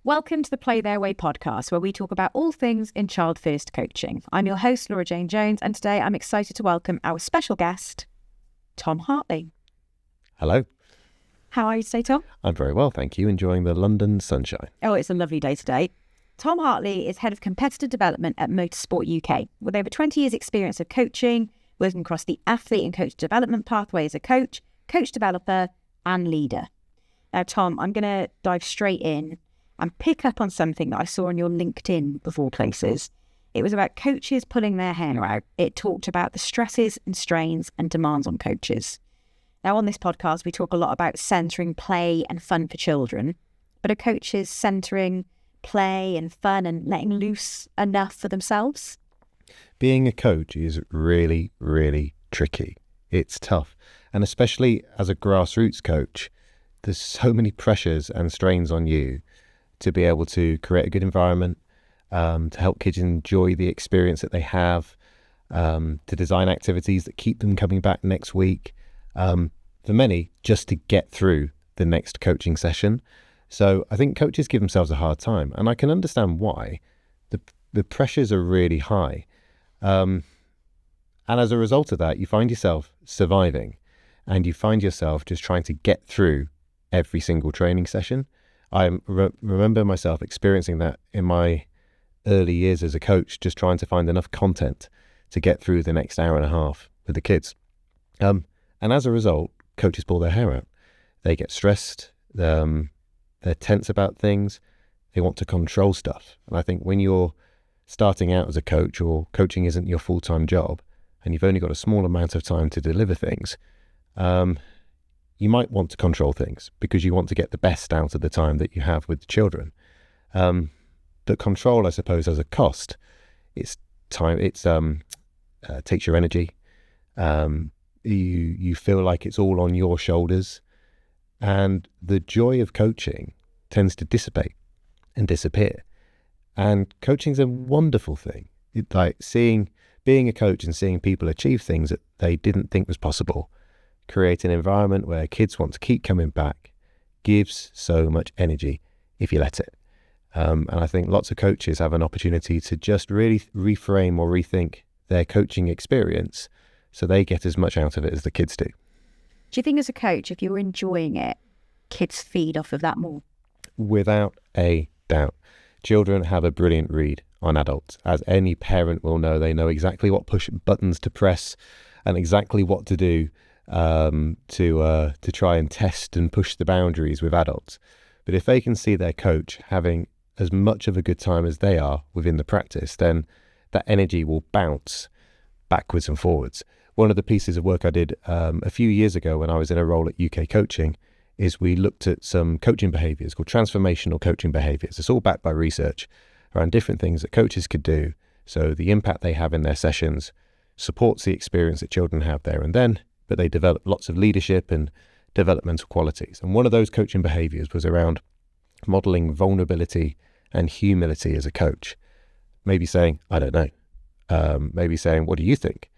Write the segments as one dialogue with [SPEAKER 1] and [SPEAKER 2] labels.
[SPEAKER 1] Welcome to the Play Their Way podcast, where we talk about all things in child first coaching. I'm your host, Laura Jane Jones, and today I'm excited to welcome our special guest, Tom Hartley.
[SPEAKER 2] Hello.
[SPEAKER 1] How are you today, Tom?
[SPEAKER 2] I'm very well, thank you. Enjoying the London sunshine.
[SPEAKER 1] Oh, it's a lovely day today. Tom Hartley is Head of Competitor Development at Motorsport UK. With over 20 years' experience of coaching, working across the athlete and coach development pathway as a coach, coach developer, and leader. Now, Tom, I'm going to dive straight in and pick up on something that I saw on your LinkedIn of all places. It was about coaches pulling their hair out. It talked about the stresses and strains and demands on coaches. Now, on this podcast, we talk a lot about centering play and fun for children, but are coaches centering play and fun and letting loose enough for themselves?
[SPEAKER 2] Being a coach is really, really tricky. It's tough. And especially as a grassroots coach, there's so many pressures and strains on you to be able to create a good environment, to help kids enjoy the experience that they have, to design activities that keep them coming back next week, for many, just to get through the next coaching session. So I think coaches give themselves a hard time, and I can understand why. The pressures are really high. And as a result of that, you find yourself surviving, and you find yourself just trying to get through every single training session. I remember myself experiencing that in my early years as a coach, just trying to find enough content to get through the next hour and a half with the kids. And as a result, coaches pull their hair out. They get stressed, they're tense about things, they want to control stuff. And I think when you're starting out as a coach, or coaching isn't your full-time job, and you've only got a small amount of time to deliver things, you might want to control things because you want to get the best out of the time that you have with the children. But control, I suppose, has a cost. It's time. Takes your energy. You feel like it's all on your shoulders, and the joy of coaching tends to dissipate and disappear. And coaching's a wonderful thing. Being a coach and seeing people achieve things that they didn't think was possible, create an environment where kids want to keep coming back, gives so much energy if you let it. And I think lots of coaches have an opportunity to just really reframe or rethink their coaching experience so they get as much out of it as the kids do.
[SPEAKER 1] Do you think as a coach, if you're enjoying it, kids feed off of that more?
[SPEAKER 2] Without a doubt. Children have a brilliant read on adults. As any parent will know, they know exactly what push buttons to press and exactly what to do to try and test and push the boundaries with adults. But if they can see their coach having as much of a good time as they are within the practice, then that energy will bounce backwards and forwards. One of the pieces of work I did a few years ago when I was in a role at UK Coaching is we looked at some coaching behaviours called transformational coaching behaviours. It's all backed by research around different things that coaches could do. So the impact they have in their sessions supports the experience that children have there and then, but they develop lots of leadership and developmental qualities. And one of those coaching behaviours was around modelling vulnerability and humility as a coach. Maybe saying, I don't know. Maybe saying, what do you think?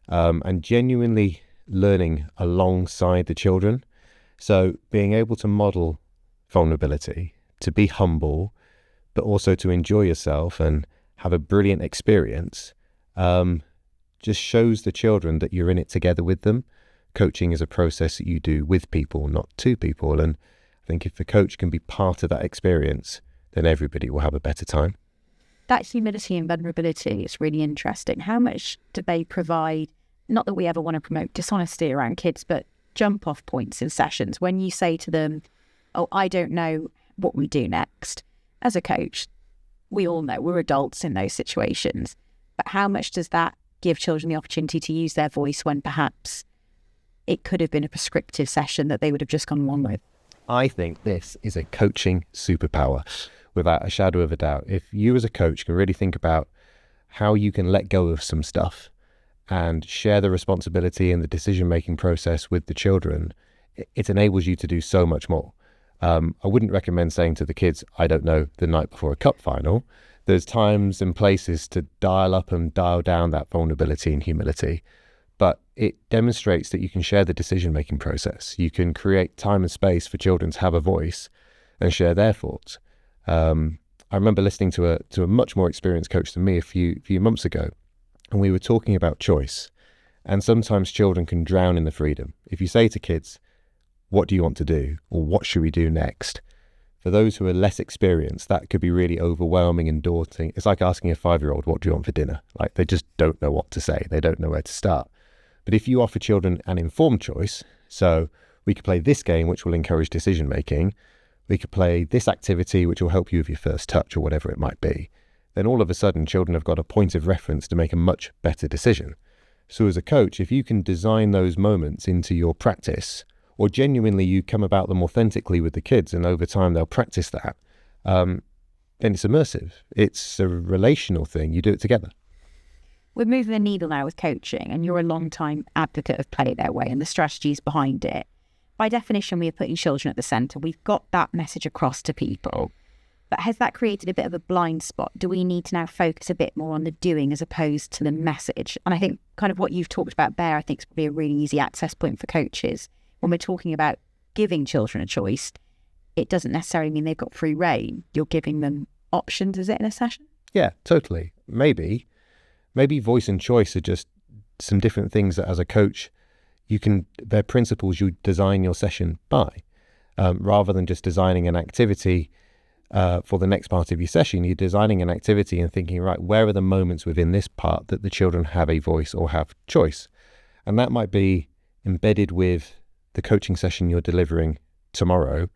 [SPEAKER 2] And genuinely learning alongside the children. So being able to model vulnerability, to be humble, but also to enjoy yourself and have a brilliant experience, just shows the children that you're in it together with them. Coaching is a process that you do with people, not to people. And I think if the coach can be part of that experience, then everybody will have a better time.
[SPEAKER 1] That humility and vulnerability is really interesting. How much do they provide? Not that we ever want to promote dishonesty around kids, but jump off points in sessions. When you say to them, oh, I don't know what we do next. As a coach, we all know we're adults in those situations. But how much does that give children the opportunity to use their voice when perhaps it could have been a prescriptive session that they would have just gone on with?
[SPEAKER 2] I think this is a coaching superpower, without a shadow of a doubt. If you as a coach can really think about how you can let go of some stuff and share the responsibility and the decision-making process with the children, it enables you to do so much more. I wouldn't recommend saying to the kids, I don't know, the night before a cup final. There's times and places to dial up and dial down that vulnerability and humility. But it demonstrates that you can share the decision-making process. You can create time and space for children to have a voice and share their thoughts. I remember listening to a much more experienced coach than me a few months ago, and we were talking about choice. And sometimes children can drown in the freedom. If you say to kids, what do you want to do? Or what should we do next? For those who are less experienced, that could be really overwhelming and daunting. It's like asking a 5-year-old, what do you want for dinner? Like, they just don't know what to say. They don't know where to start. But if you offer children an informed choice, so we could play this game, which will encourage decision making. We could play this activity, which will help you with your first touch or whatever it might be. Then all of a sudden, children have got a point of reference to make a much better decision. So as a coach, if you can design those moments into your practice, or genuinely you come about them authentically with the kids and over time they'll practice that, then it's immersive. It's a relational thing. You do it together.
[SPEAKER 1] We're moving the needle now with coaching, and you're a long-time advocate of Play Their Way and the strategies behind it. By definition, we are putting children at the centre. We've got that message across to people. But has that created a bit of a blind spot? Do we need to now focus a bit more on the doing as opposed to the message? And I think kind of what you've talked about there, I think is probably a really easy access point for coaches. When we're talking about giving children a choice, it doesn't necessarily mean they've got free rein. You're giving them options, is it, in a session?
[SPEAKER 2] Yeah, totally. Maybe voice and choice are just some different things that as a coach, they're principles you design your session by. Rather than just designing an activity for the next part of your session, you're designing an activity and thinking, right, where are the moments within this part that the children have a voice or have choice? And that might be embedded with the coaching session you're delivering tomorrow,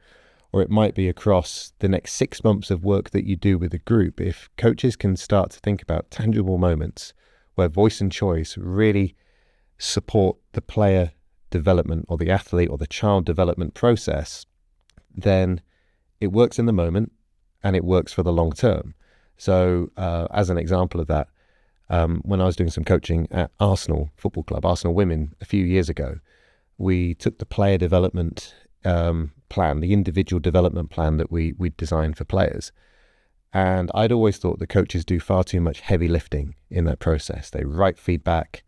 [SPEAKER 2] or it might be across the next 6 months of work that you do with a group. If coaches can start to think about tangible moments where voice and choice really support the player development or the athlete or the child development process, then it works in the moment and it works for the long term. So as an example of that, when I was doing some coaching at Arsenal Football Club, Arsenal Women, a few years ago, we took the player development plan, the individual development plan that we designed for players. And I'd always thought the coaches do far too much heavy lifting in that process. They write feedback,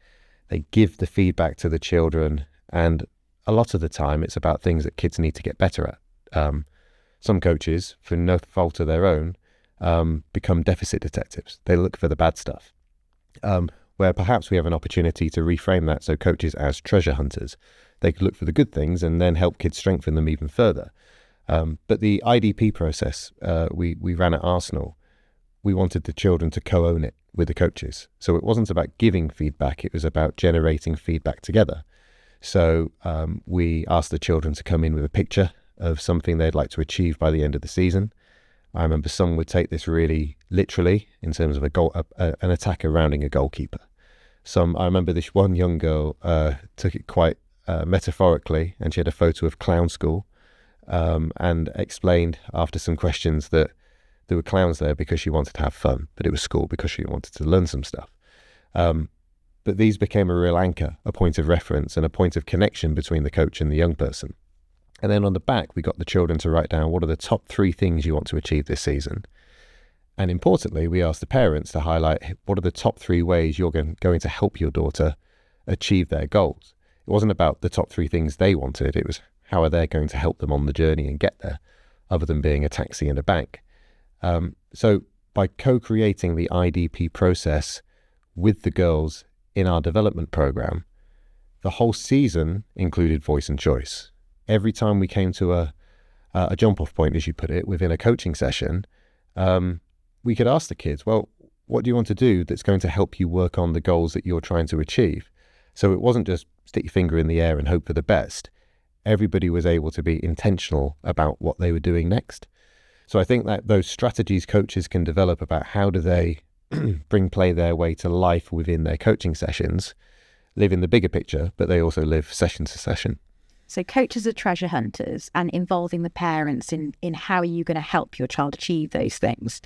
[SPEAKER 2] they give the feedback to the children, and a lot of the time it's about things that kids need to get better at. Some coaches, for no fault of their own, become deficit detectives. They look for the bad stuff. Where perhaps we have an opportunity to reframe that, so coaches as treasure hunters, they could look for the good things and then help kids strengthen them even further. But the IDP process we ran at Arsenal, we wanted the children to co-own it with the coaches. So it wasn't about giving feedback, it was about generating feedback together. So we asked the children to come in with a picture of something they'd like to achieve by the end of the season. I remember some would take this really literally in terms of an attacker rounding a goalkeeper. I remember this one young girl took it quite metaphorically, and she had a photo of clown school and explained after some questions that there were clowns there because she wanted to have fun, but it was school because she wanted to learn some stuff. But these became a real anchor, a point of reference and a point of connection between the coach and the young person. And then on the back, we got the children to write down what are the top 3 things you want to achieve this season. And importantly, we asked the parents to highlight what are the top 3 ways you're going to help your daughter achieve their goals. It wasn't about the top 3 things they wanted. It was how are they going to help them on the journey and get there, other than being a taxi and a bank. So by co-creating the IDP process with the girls in our development program, the whole season included voice and choice. Every time we came to a jump-off point, as you put it, within a coaching session, we could ask the kids, well, what do you want to do that's going to help you work on the goals that you're trying to achieve? So it wasn't just stick your finger in the air and hope for the best. Everybody was able to be intentional about what they were doing next. So I think that those strategies coaches can develop about how do they bring Play Their Way to life within their coaching sessions, live in the bigger picture, but they also live session to session.
[SPEAKER 1] So coaches are treasure hunters, and involving the parents in how are you going to help your child achieve those things.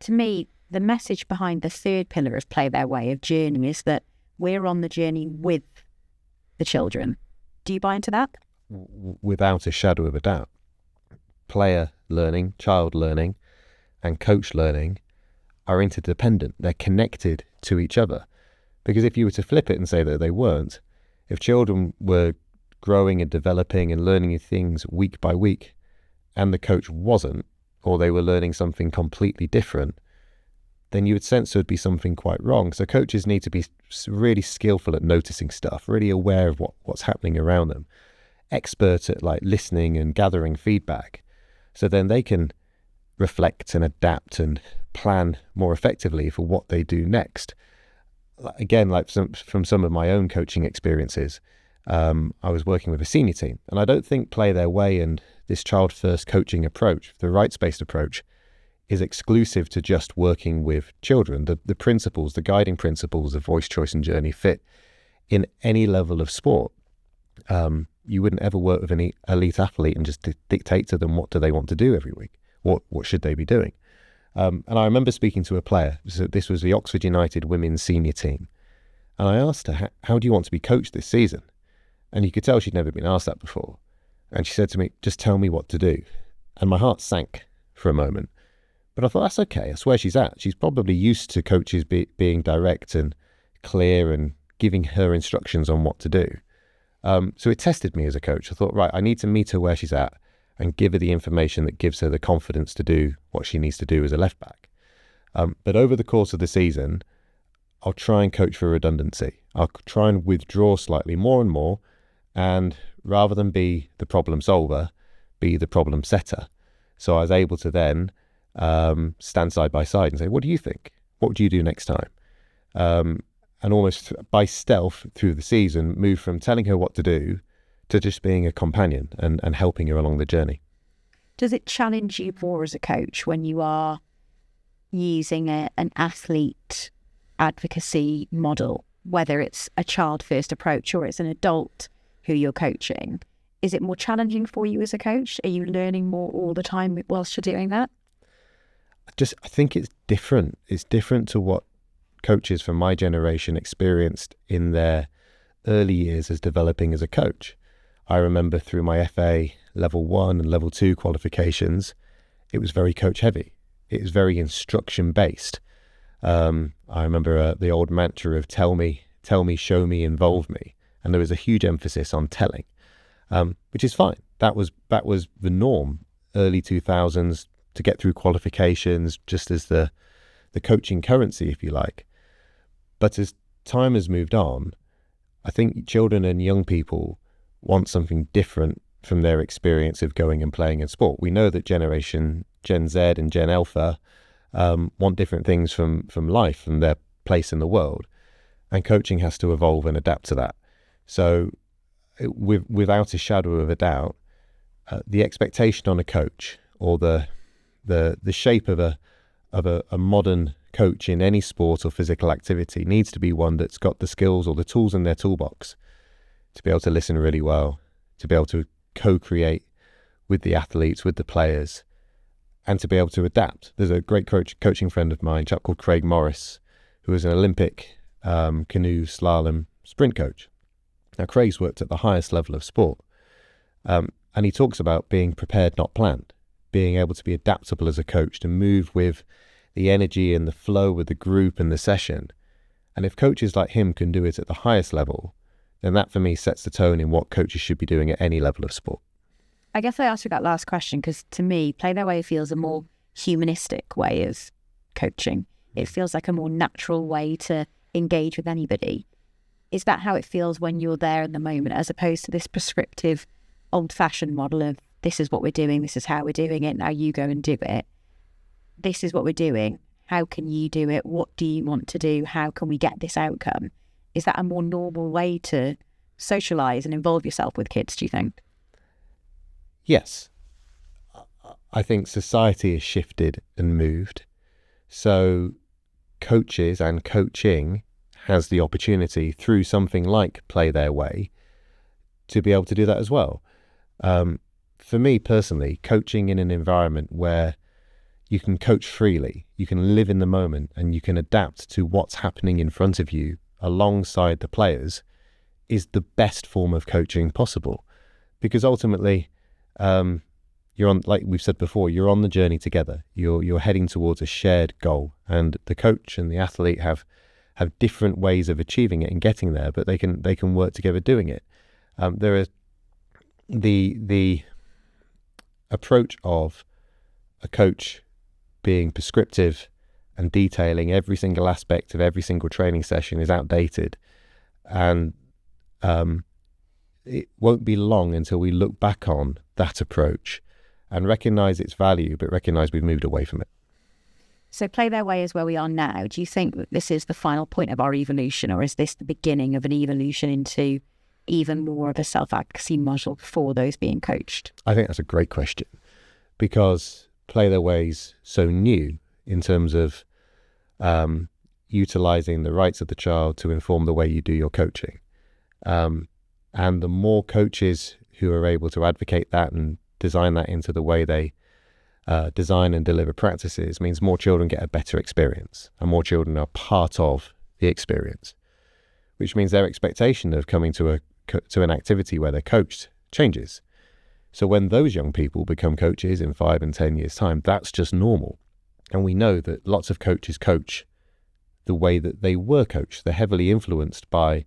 [SPEAKER 1] To me, the message behind the third pillar of Play Their Way of journey is that we're on the journey with the children. Do you buy into that?
[SPEAKER 2] Without a shadow of a doubt. Player learning, child learning, and coach learning are interdependent. They're connected to each other. Because if you were to flip it and say that they weren't, if children were growing and developing and learning new things week by week, and the coach wasn't, or they were learning something completely different, then you would sense there would be something quite wrong. So coaches need to be really skillful at noticing stuff, really aware of what's happening around them, expert at like listening and gathering feedback, so then they can reflect and adapt and plan more effectively for what they do next. Again, like from some of my own coaching experiences, I was working with a senior team, and I don't think Play Their Way and this child-first coaching approach, the rights-based approach, is exclusive to just working with children. The principles, the guiding principles of voice, choice and journey fit in any level of sport. You wouldn't ever work with an elite athlete and just dictate to them what do they want to do every week. What should they be doing? And I remember speaking to a player. So this was the Oxford United women's senior team. And I asked her, how do you want to be coached this season? And you could tell she'd never been asked that before. And she said to me, just tell me what to do. And my heart sank for a moment. But I thought, that's okay. That's where she's at. She's probably used to coaches being direct and clear and giving her instructions on what to do. So it tested me as a coach. I thought, right, I need to meet her where she's at and give her the information that gives her the confidence to do what she needs to do as a left back. But over the course of the season, I'll try and coach for redundancy. I'll try and withdraw slightly more and more, and rather than be the problem solver, be the problem setter. So I was able to then stand side by side and say, what do you think? What would you do next time? And almost by stealth through the season, move from telling her what to do to just being a companion and helping her along the journey.
[SPEAKER 1] Does it challenge you more as a coach when you are using an athlete advocacy model, whether it's a child-first approach or it's an adult who you're coaching? Is it more challenging for you as a coach? Are you learning more all the time whilst you're doing that?
[SPEAKER 2] I think it's different. It's different to what coaches from my generation experienced in their early years as developing as a coach. I remember through my FA level 1 and level 2 qualifications, it was very coach heavy. It was very instruction based. I remember the old mantra of tell me, show me, involve me. And there was a huge emphasis on telling, which is fine. That was the norm early 2000s to get through qualifications, just as the coaching currency, if you like. But as time has moved on, I think children and young people want something different from their experience of going and playing in sport. We know that generation Gen Z and Gen Alpha want different things from life and their place in the world, and coaching has to evolve and adapt to that. So without a shadow of a doubt, the expectation on a coach, or the shape of a modern coach in any sport or physical activity, needs to be one that's got the skills or the tools in their toolbox to be able to listen really well, to be able to co-create with the athletes, with the players, and to be able to adapt. There's a great coaching friend of mine, a chap called Craig Morris, who is an Olympic canoe slalom sprint coach. Now, Craig's worked at the highest level of sport, and he talks about being prepared, not planned, being able to be adaptable as a coach, to move with the energy and the flow with the group and the session. And if coaches like him can do it at the highest level, then that for me sets the tone in what coaches should be doing at any level of sport.
[SPEAKER 1] I guess I asked you that last question because to me, Play Their Way feels a more humanistic way of coaching. It feels like a more natural way to engage with anybody. Is that how it feels when you're there in the moment, as opposed to this prescriptive, old-fashioned model of this is what we're doing, this is how we're doing it, now you go and do it? This is what we're doing. How can you do it? What do you want to do? How can we get this outcome? Is that a more normal way to socialise and involve yourself with kids, do you think?
[SPEAKER 2] Yes. I think society has shifted and moved. So coaches and coaching has the opportunity through something like Play Their Way to be able to do that as well. For me personally, coaching in an environment where you can coach freely, you can live in the moment, and you can adapt to what's happening in front of you alongside the players is the best form of coaching possible. Because ultimately, you're on, like we've said before, you're on the journey together. You're heading towards a shared goal, and the coach and the athlete have different ways of achieving it and getting there, but they can work together doing it. There is the approach of a coach being prescriptive and detailing every single aspect of every single training session is outdated. And it won't be long until we look back on that approach and recognize its value, but recognize we've moved away from it.
[SPEAKER 1] So Play Their Way is where we are now. Do you think that this is the final point of our evolution, or is this the beginning of an evolution into even more of a self-advocacy model for those being coached?
[SPEAKER 2] I think that's a great question, because Play Their Way's so new in terms of utilizing the rights of the child to inform the way you do your coaching. And the more coaches who are able to advocate that and design that into the way they design and deliver practices means more children get a better experience and more children are part of the experience, which means their expectation of coming to an activity where they're coached changes. So when those young people become coaches in 5 and 10 years' time, that's just normal. And we know that lots of coaches coach the way that they were coached. They're heavily influenced by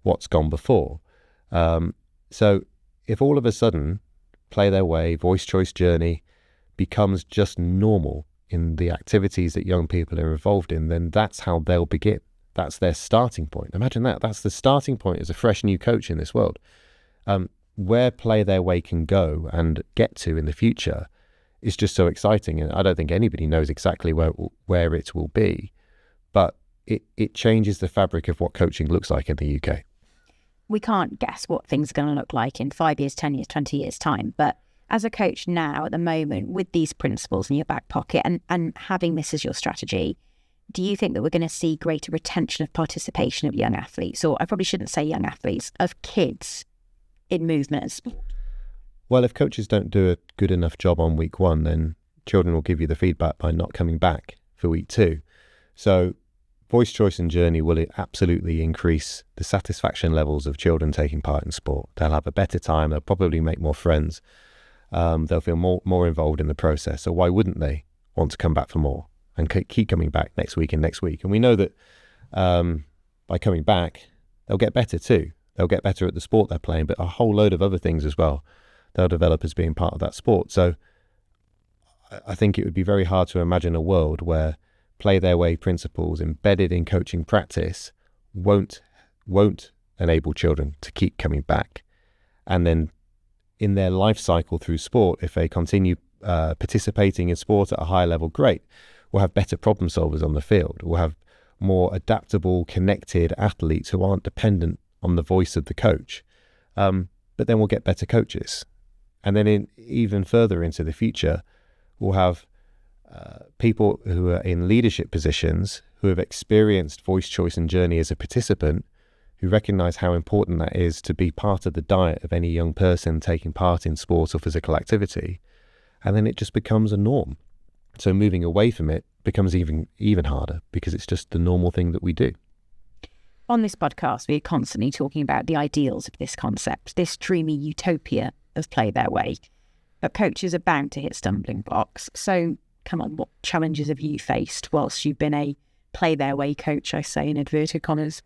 [SPEAKER 2] what's gone before. So if all of a sudden Play Their Way, voice choice journey becomes just normal in the activities that young people are involved in, then that's how they'll begin. That's their starting point. Imagine that. That's the starting point as a fresh new coach in this world. Where Play Their Way can go and get to in the future is just so exciting. And I don't think anybody knows exactly where it will be, but it changes the fabric of what coaching looks like in the UK.
[SPEAKER 1] We can't guess what things are going to look like in 5 years, 10 years, 20 years' time. But as a coach now, at the moment, with these principles in your back pocket and having this as your strategy, do you think that we're going to see greater retention of participation of young athletes, or I probably shouldn't say young athletes, of kids in movement and sport?
[SPEAKER 2] Well, if coaches don't do a good enough job on week 1, then children will give you the feedback by not coming back for week 2. So voice choice and journey will absolutely increase the satisfaction levels of children taking part in sport. They'll have a better time. They'll probably make more friends. They'll feel more involved in the process. So why wouldn't they want to come back for more and keep coming back next week and next week? And we know that by coming back, they'll get better too. They'll get better at the sport they're playing, but a whole load of other things as well they'll develop as being part of that sport. So I think it would be very hard to imagine a world where Play Their Way principles embedded in coaching practice won't enable children to keep coming back. And then in their life cycle through sport, if they continue participating in sport at a high level, great. We'll have better problem solvers on the field. We'll have more adaptable, connected athletes who aren't dependent on the voice of the coach. But then we'll get better coaches. And then even further into the future, we'll have people who are in leadership positions who have experienced voice choice and journey as a participant, who recognize how important that is to be part of the diet of any young person taking part in sport or physical activity. And then it just becomes a norm. So moving away from it becomes even harder because it's just the normal thing that we do.
[SPEAKER 1] On this podcast, we're constantly talking about the ideals of this concept, this dreamy utopia of Play Their Way. But coaches are bound to hit stumbling blocks. So come on, what challenges have you faced whilst you've been a Play Their Way coach, I say in inverted commas?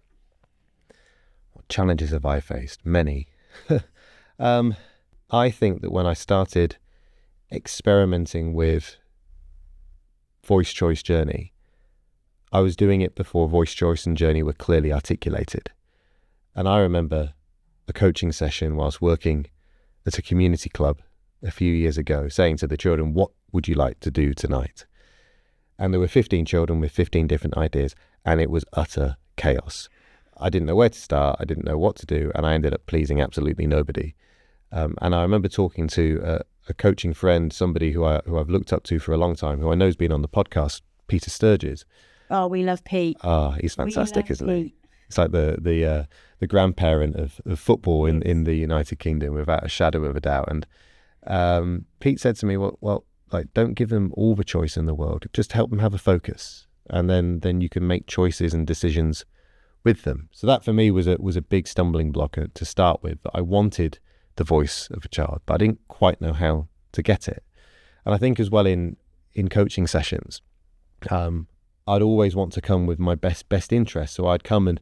[SPEAKER 2] What challenges have I faced? Many. I think that when I started experimenting with voice choice journey, I was doing it before voice choice and journey were clearly articulated. And I remember a coaching session whilst working at a community club a few years ago, saying to the children, what would you like to do tonight? And there were 15 children with 15 different ideas, and it was utter chaos. I didn't know where to start, I didn't know what to do, and I ended up pleasing absolutely nobody. And I remember talking to a coaching friend, somebody who I've looked up to for a long time, who I know has been on the podcast, Peter Sturges.
[SPEAKER 1] Oh, we love Pete.
[SPEAKER 2] He's fantastic, isn't he? It's like the grandparent of football in the United Kingdom, without a shadow of a doubt. And Pete said to me, well, like, don't give them all the choice in the world. Just help them have a focus, and then you can make choices and decisions with them. So that for me was a big stumbling block to start with. I wanted the voice of a child, but I didn't quite know how to get it. And I think as well in coaching sessions, I'd always want to come with my best interest. So I'd come and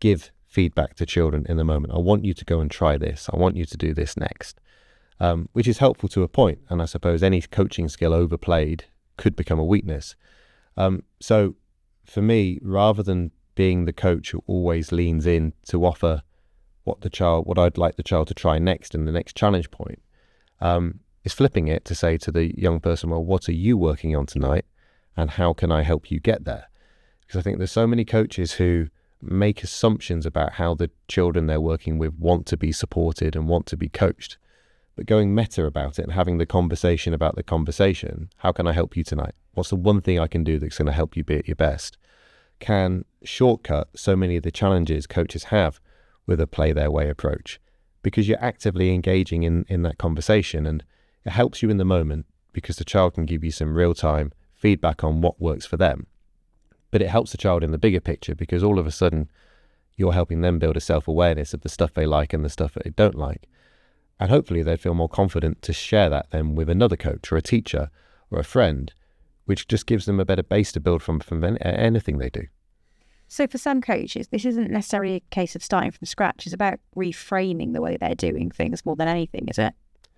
[SPEAKER 2] give feedback to children in the moment. I want you to go and try this. I want you to do this next. which is helpful to a point. And I suppose any coaching skill overplayed could become a weakness. So for me, rather than being the coach who always leans in to offer what I'd like the child to try next in the next challenge point, is flipping it to say to the young person, well, what are you working on tonight and how can I help you get there? Because I think there's so many coaches who make assumptions about how the children they're working with want to be supported and want to be coached. But going meta about it and having the conversation about the conversation, how can I help you tonight? What's the one thing I can do that's going to help you be at your best? Can shortcut so many of the challenges coaches have with a play their way approach, because you're actively engaging in that conversation, and it helps you in the moment because the child can give you some real-time feedback on what works for them. But it helps the child in the bigger picture because all of a sudden you're helping them build a self-awareness of the stuff they like and the stuff that they don't like. And hopefully they'd feel more confident to share that then with another coach or a teacher or a friend, which just gives them a better base to build from anything they do.
[SPEAKER 1] So for some coaches, this isn't necessarily a case of starting from scratch. It's about reframing the way they're doing things more than anything, is it?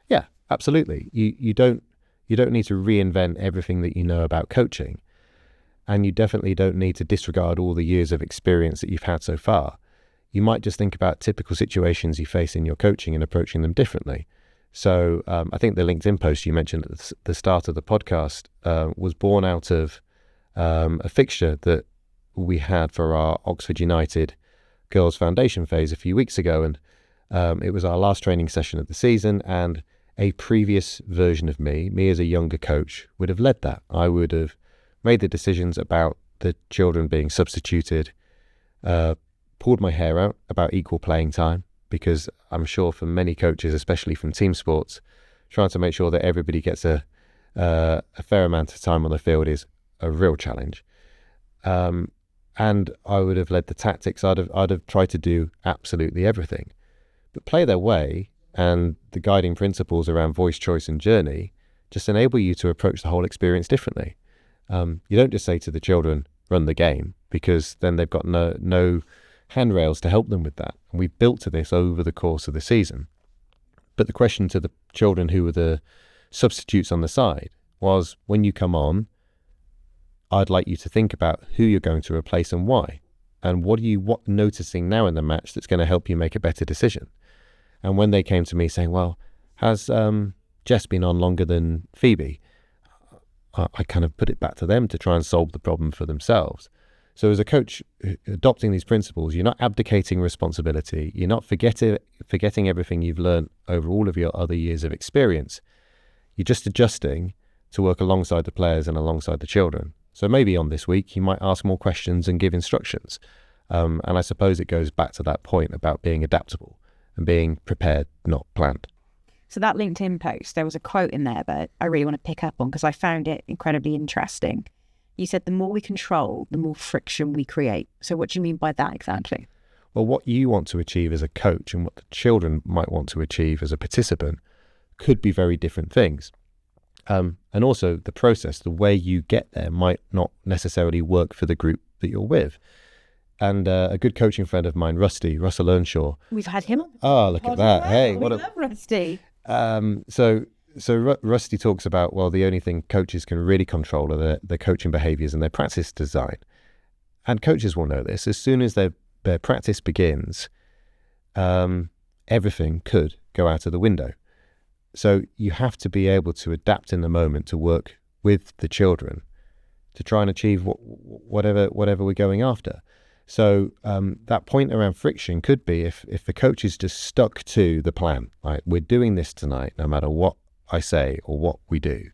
[SPEAKER 2] Yeah, absolutely. You don't need to reinvent everything that you know about coaching. And you definitely don't need to disregard all the years of experience that you've had so far. You might just think about typical situations you face in your coaching and approaching them differently. So I think the LinkedIn post you mentioned at the start of the podcast was born out of a fixture that we had for our Oxford United Girls Foundation phase a few weeks ago. And it was our last training session of the season, and a previous version of me as a younger coach, would have led that. I would have made the decisions about the children being substituted, pulled my hair out about equal playing time, because I'm sure for many coaches, especially from team sports, trying to make sure that everybody gets a fair amount of time on the field is a real challenge. And I would have led the tactics. I'd have tried to do absolutely everything. But play their way and the guiding principles around voice, choice and journey just enable you to approach the whole experience differently. You don't just say to the children, run the game, because then they've got no handrails to help them with that. And we built to this over the course of the season. But the question to the children who were the substitutes on the side was, when you come on, I'd like you to think about who you're going to replace and why. And what noticing now in the match that's going to help you make a better decision? And when they came to me saying, well, has Jess been on longer than Phoebe? I kind of put it back to them to try and solve the problem for themselves. So as a coach, adopting these principles, you're not abdicating responsibility. You're not forgetting everything you've learned over all of your other years of experience. You're just adjusting to work alongside the players and alongside the children. So maybe on this week, you might ask more questions and give instructions. And I suppose it goes back to that point about being adaptable and being prepared, not planned.
[SPEAKER 1] So that LinkedIn post, there was a quote in there that I really want to pick up on because I found it incredibly interesting. You said the more we control, the more friction we create. So what do you mean by that exactly?
[SPEAKER 2] Well, what you want to achieve as a coach and what the children might want to achieve as a participant could be very different things. And also the process, the way you get there might not necessarily work for the group that you're with. And a good coaching friend of mine, Russell Earnshaw.
[SPEAKER 1] We've had him on.
[SPEAKER 2] Oh, look at that. Hey,
[SPEAKER 1] we love Rusty.
[SPEAKER 2] So Rusty talks about, well, the only thing coaches can really control are their coaching behaviors and their practice design. And coaches will know this. As soon as their practice begins, everything could go out of the window. So you have to be able to adapt in the moment to work with the children to try and achieve whatever we're going after. So that point around friction could be if the coach is just stuck to the plan, like we're doing this tonight, no matter what I say or what we do,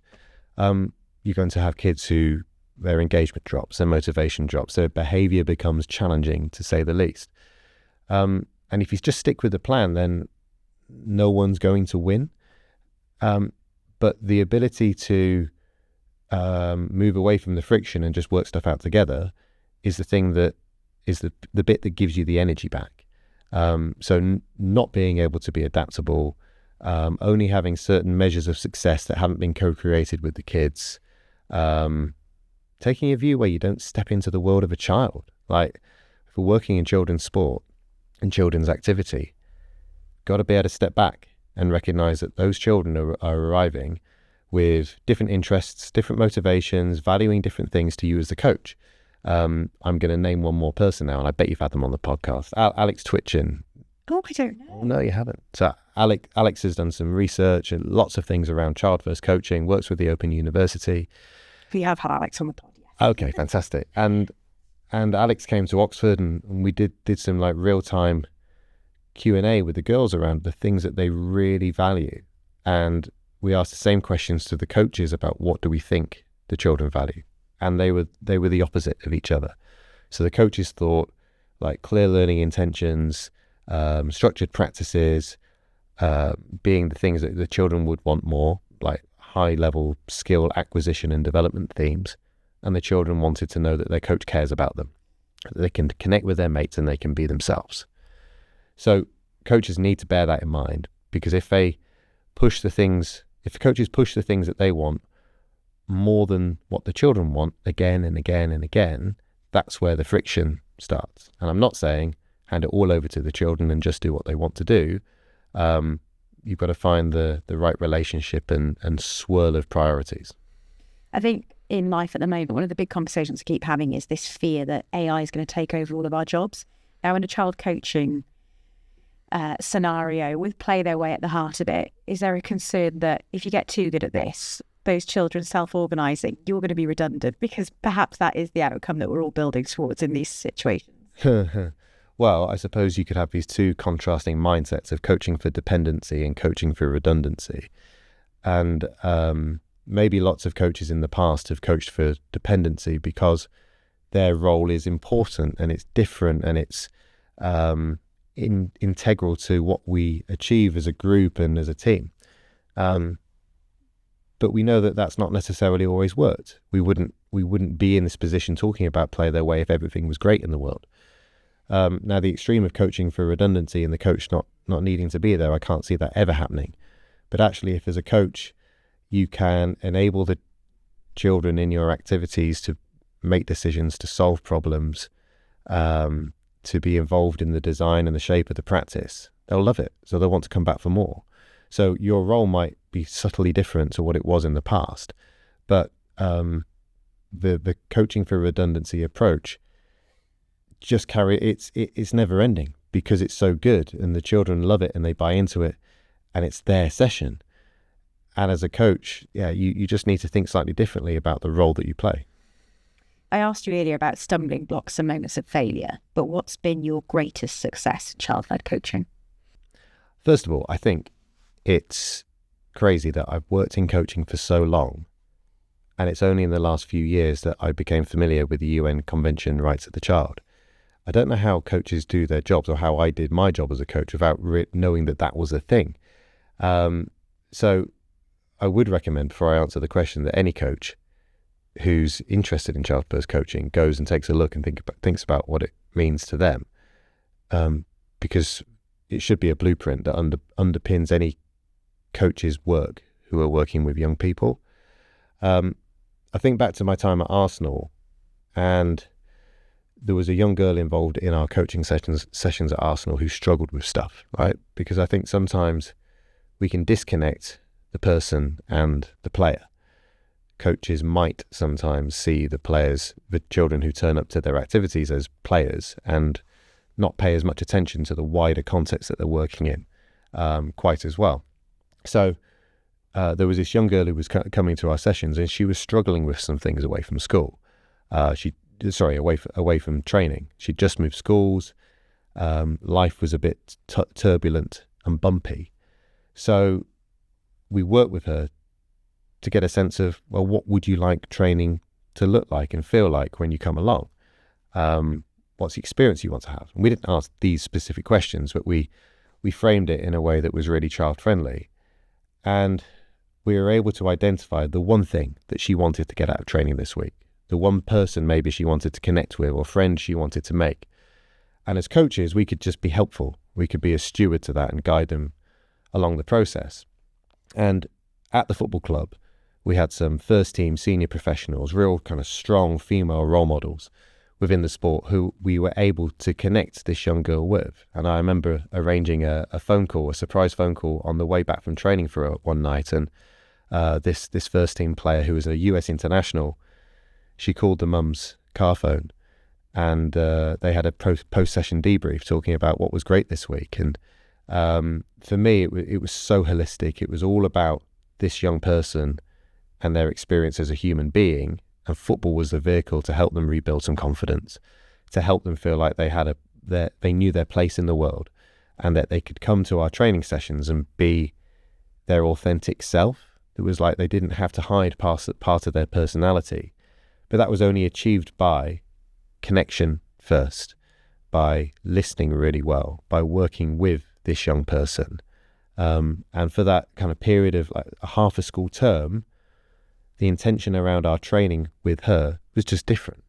[SPEAKER 2] you're going to have kids who their engagement drops, their motivation drops, their behavior becomes challenging to say the least. And if you just stick with the plan, then no one's going to win. But the ability to move away from the friction and just work stuff out together is the thing that is the bit that gives you the energy back. So not being able to be adaptable, only having certain measures of success that haven't been co-created with the kids, taking a view where you don't step into the world of a child. Like if we're working in children's sport and children's activity, got to be able to step back and recognize that those children are arriving with different interests, different motivations, valuing different things to you as the coach. I'm going to name one more person now, and I bet you've had them on the podcast. Alex Twitchin.
[SPEAKER 1] Oh, I don't know.
[SPEAKER 2] No, you haven't. So Alex has done some research and lots of things around child-first coaching, works with the Open University.
[SPEAKER 1] We have had Alex on the pod, yes.
[SPEAKER 2] Okay, fantastic. And Alex came to Oxford, and we did some like real-time Q&A with the girls around the things that they really value. And we asked the same questions to the coaches about what do we think the children value. And they were the opposite of each other. So the coaches thought like clear learning intentions, structured practices, being the things that the children would want more, like high level skill acquisition and development themes. And the children wanted to know that their coach cares about them, that they can connect with their mates and they can be themselves. So coaches need to bear that in mind, because if the coaches push the things that they want more than what the children want again and again and again, that's where the friction starts. And I'm not saying hand it all over to the children and just do what they want to do. You've got to find the right relationship and swirl of priorities.
[SPEAKER 1] I think in life at the moment, one of the big conversations we keep having is this fear that AI is going to take over all of our jobs. Now, in a child coaching scenario with play their way at the heart of it, is there a concern that if you get too good at this, those children self-organising, you're going to be redundant? Because perhaps that is the outcome that we're all building towards in these situations.
[SPEAKER 2] Well, I suppose you could have these two contrasting mindsets of coaching for dependency and coaching for redundancy. And maybe lots of coaches in the past have coached for dependency because their role is important and it's different and it's integral to what we achieve as a group and as a team. But we know that that's not necessarily always worked. We wouldn't be in this position talking about play their way if everything was great in the world. Now, the extreme of coaching for redundancy and the coach not needing to be there, I can't see that ever happening. But actually, if as a coach, you can enable the children in your activities to make decisions, to solve problems, to be involved in the design and the shape of the practice, they'll love it. So they'll want to come back for more. So your role might be subtly different to what it was in the past, but the coaching for redundancy approach just it's never ending because it's so good and the children love it and they buy into it and it's their session. And as a coach, you just need to think slightly differently about the role that you play.
[SPEAKER 1] I asked you earlier about stumbling blocks and moments of failure, but what's been your greatest success in child-led coaching?
[SPEAKER 2] First of all, I think it's crazy that I've worked in coaching for so long, and it's only in the last few years that I became familiar with the UN Convention on Rights of the Child. I don't know how coaches do their jobs or how I did my job as a coach without knowing that was a thing. So I would recommend, before I answer the question, that any coach who's interested in child-first coaching goes and takes a look and thinks about what it means to them, because it should be a blueprint that underpins any coach's work who are working with young people. I think back to my time at Arsenal, and there was a young girl involved in our coaching sessions at Arsenal who struggled with stuff, right? Because I think sometimes we can disconnect the person and the player. Coaches might sometimes see the children who turn up to their activities as players and not pay as much attention to the wider context that they're working in quite as well. So there was this young girl who was coming to our sessions and she was struggling with some things away from school. Away from training. She'd just moved schools. Life was a bit turbulent and bumpy. So we worked with her to get a sense of, well, what would you like training to look like and feel like when you come along? What's the experience you want to have? And we didn't ask these specific questions, but we framed it in a way that was really child-friendly. And we were able to identify the one thing that she wanted to get out of training this week, the one person maybe she wanted to connect with or friend she wanted to make. And as coaches, we could just be helpful. We could be a steward to that and guide them along the process. And at the football club, we had some first team senior professionals, real kind of strong female role models. within the sport who we were able to connect this young girl with. And I remember arranging a phone call, a surprise phone call on the way back from training for her one night. And this first team player who was a US international, she called the mum's car phone, and they had a post-session debrief talking about what was great this week. And for me, it was so holistic. It was all about this young person and their experience as a human being, and football was the vehicle to help them rebuild some confidence, to help them feel like they knew their place in the world, and that they could come to our training sessions and be their authentic self. It was like they didn't have to hide part of their personality, but that was only achieved by connection first, by listening really well, by working with this young person. And for that kind of period of like a half a school term, the intention around our training with her was just different.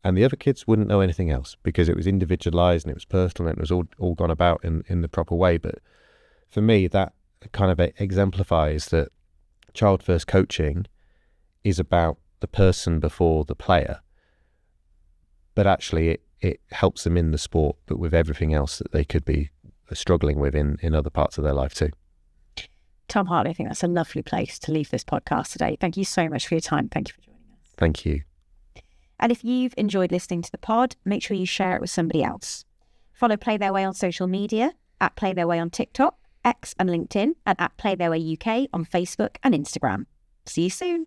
[SPEAKER 2] And the other kids wouldn't know anything else because it was individualized and it was personal and it was all gone about in the proper way. But for me, that kind of exemplifies that child first coaching is about the person before the player, but actually it helps them in the sport, but with everything else that they could be struggling with in other parts of their life too.
[SPEAKER 1] Tom Hartley, I think that's a lovely place to leave this podcast today. Thank you so much for your time. Thank you for joining us.
[SPEAKER 2] Thank you.
[SPEAKER 1] And if you've enjoyed listening to the pod, make sure you share it with somebody else. Follow Play Their Way on social media, at Play Their Way on TikTok, X and LinkedIn, and at Play Their Way UK on Facebook and Instagram. See you soon.